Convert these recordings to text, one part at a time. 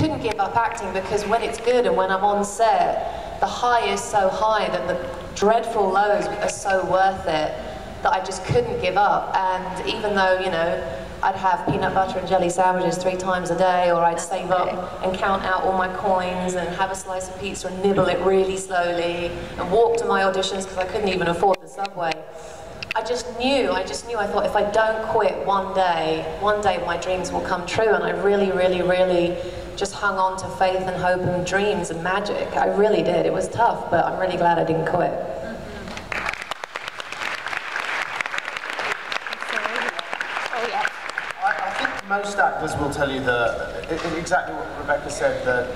couldn't give up acting, because when it's good and when I'm on set, the high is so high that the dreadful lows are so worth it that I just couldn't give up. And even though, you know, I'd have peanut butter and jelly sandwiches 3 times a day, or I'd save up and count out all my coins and have a slice of pizza and nibble it really slowly and walk to my auditions because I couldn't even afford the subway. I just knew, I thought, if I don't quit one day my dreams will come true. And I really, really, really just hung on to faith and hope and dreams and magic. I really did. It was tough, but I'm really glad I didn't quit. I think most actors will tell you that, exactly what Rebecca said, that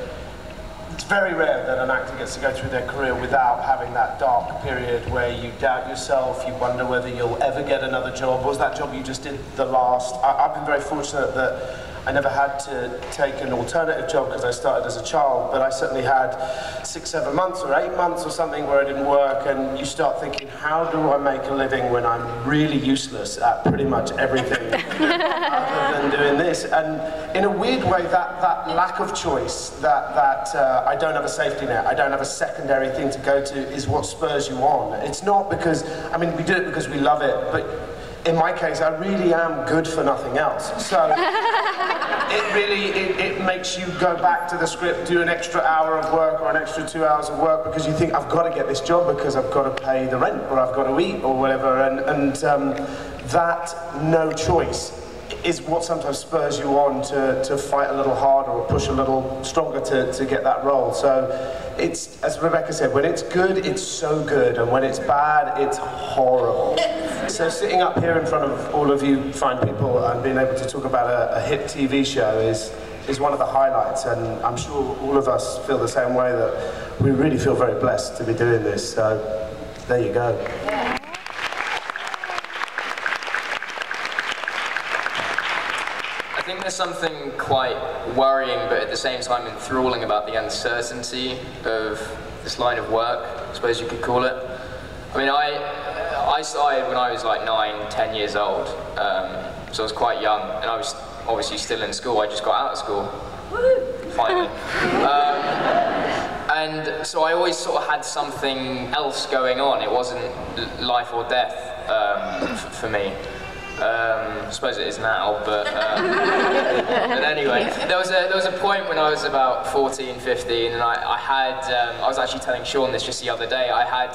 it's very rare that an actor gets to go through their career without having that dark period where you doubt yourself, you wonder whether you'll ever get another job. Was that job you just did the last? I've been very fortunate that I never had to take an alternative job because I started as a child, but I certainly had 6, 7 months or 8 months or something where I didn't work, and you start thinking, how do I make a living when I'm really useless at pretty much everything other than doing this? And in a weird way, that lack of choice, that I don't have a safety net, I don't have a secondary thing to go to, is what spurs you on. It's not because, I mean, we do it because we love it, but in my case, I really am good for nothing else. So it makes you go back to the script, do an extra hour of work or an extra 2 hours of work because you think, I've got to get this job because I've got to pay the rent or I've got to eat or whatever. And that no choice is what sometimes spurs you on to fight a little harder or push a little stronger to get that role. So it's, as Rebecca said, when it's good, it's so good, and when it's bad, it's horrible. So sitting up here in front of all of you fine people and being able to talk about a hit TV show is one of the highlights, and I'm sure all of us feel the same way, that we really feel very blessed to be doing this. So there you go. I think there's something quite worrying but at the same time enthralling about the uncertainty of this line of work, I suppose you could call it. I mean, I started when I was like 9, 10 years old, so I was quite young, and I was obviously still in school. I just got out of school, finally. And so I always sort of had something else going on. It wasn't life or death for me. I suppose it is now, but anyway, there was a point when I was about 14, 15, and I was actually telling Sean this just the other day. I had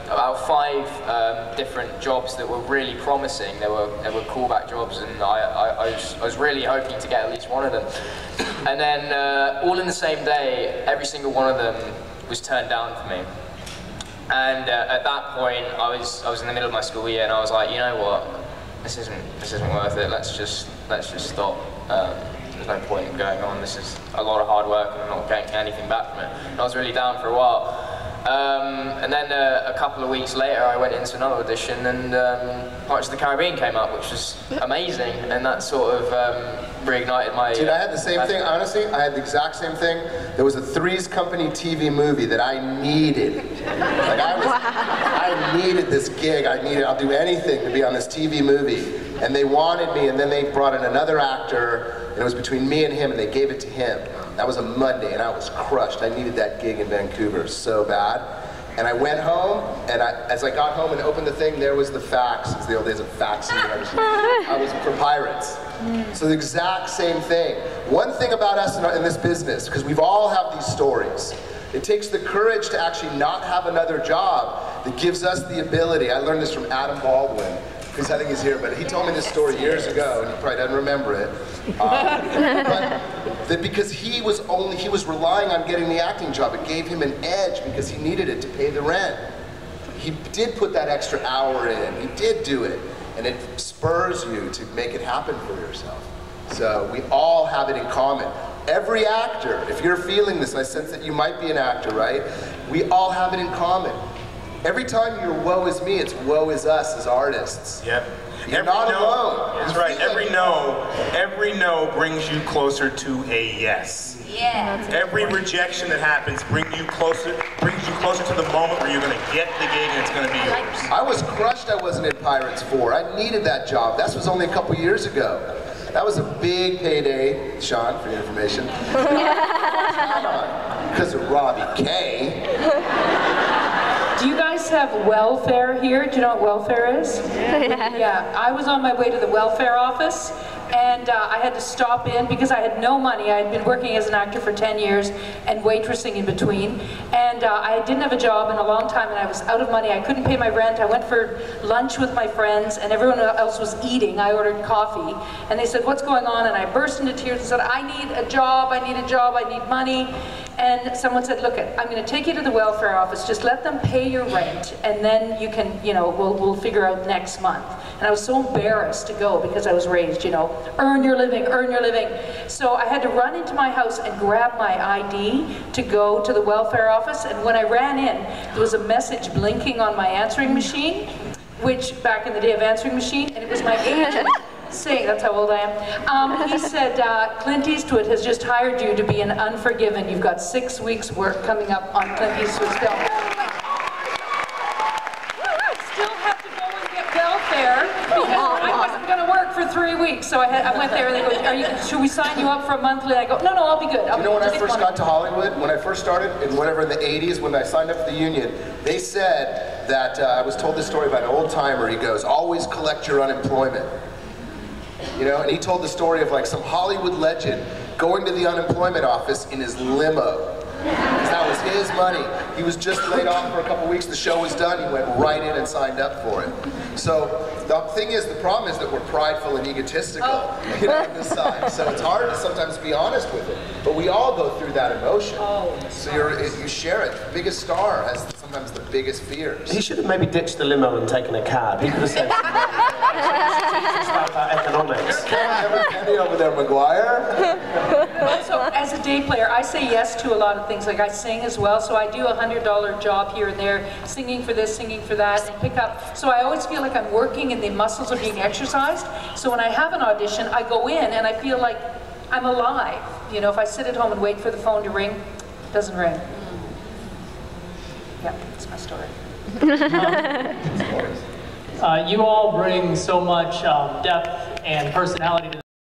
about 5 different jobs that were really promising. They were callback jobs, and I was really hoping to get at least one of them. And then all in the same day, every single one of them was turned down for me. And at that point, I was in the middle of my school year, and I was like, you know what? This isn't worth it. Let's just stop. There's no point in going on. This is a lot of hard work, and I'm not getting anything back from it. And I was really down for a while. And then a couple of weeks later, I went into another audition, and Pirates of the Caribbean came up, which was amazing, and that sort of reignited my... Dude, I had the same thing, honestly. I had the exact same thing. There was a Three's Company TV movie that I needed. Like, I needed this gig. I'll do anything to be on this TV movie. And they wanted me, and then they brought in another actor, and it was between me and him, and they gave it to him. That was a Monday, and I was crushed. I needed that gig in Vancouver so bad. And I went home, and as I got home and opened the thing, there was the fax. It's the old days of faxing. I was for Pirates. So the exact same thing. One thing about us in this business, because we've all have these stories, it takes the courage to actually not have another job that gives us the ability. I learned this from Adam Baldwin, because I think he's here, but he told me this story years ago, and he probably doesn't remember it. But that because he was relying on getting the acting job, it gave him an edge because he needed it to pay the rent. He did put that extra hour in, he did do it, and it spurs you to make it happen for yourself. So we all have it in common. Every actor, if you're feeling this, and I sense that you might be an actor, right? We all have it in common. Every time you're woe is me, it's woe is us as artists. Yep. You're not alone. That's right. Every no brings you closer to a yes. Yeah. Every rejection that happens brings you closer to the moment where you're going to get the gig and it's going to be yours. I was crushed I wasn't in Pirates 4. I needed that job. That was only a couple years ago. That was a big payday, Sean, for your information. Because of Robbie K. Do you guys have welfare here? Do you know what welfare is? Yeah, I was on my way to the welfare office, and I had to stop in because I had no money. I had been working as an actor for 10 years and waitressing in between, and I didn't have a job in a long time, and I was out of money. I couldn't pay my rent. I went for lunch with my friends, and everyone else was eating. I ordered coffee, and they said, "What's going on?" And I burst into tears and said, "I need a job, I need a job, I need money." And someone said, "Look, I'm going to take you to the welfare office. Just let them pay your rent, and then you can, you know, we'll figure out next month." And I was so embarrassed to go because I was raised, you know, earn your living, earn your living. So I had to run into my house and grab my ID to go to the welfare office. And when I ran in, there was a message blinking on my answering machine, which back in the day of answering machine, and it was my agent. Saying, that's how old I am. He said, Clint Eastwood has just hired you to be an Unforgiven. You've got 6 weeks work coming up on Clint Eastwood's film. I still have to go and get welfare because I wasn't going to work for 3 weeks. So I went there and they go, should we sign you up for a monthly? And I go, no, I'll be good. You know, when I first got to Hollywood, when I first started, in whatever in the 80s, when I signed up for the union, they said that, I was told this story by an old timer. He goes, always collect your unemployment. You know, and he told the story of like some Hollywood legend going to the unemployment office in his limo. Because that was his money. He was just laid off for a couple weeks, the show was done, he went right in and signed up for it. So the thing is, the problem is that we're prideful and egotistical, you know, on this side. So it's hard to sometimes be honest with it. But we all go through that emotion. So you share it. The biggest star has sometimes the biggest fears. He should have maybe ditched the limo and taken a cab. He could have said something about economics. Penny over there, McGuire. Also, as a day player, I say yes to a lot of things. Like I sing as well, so I do a $100 job here and there, singing for this, singing for that, and pick up. So I always feel like I'm working and the muscles are being exercised. So when I have an audition, I go in and I feel like I'm alive. You know, if I sit at home and wait for the phone to ring, it doesn't ring. Yeah, that's my story. You all bring so much depth and personality to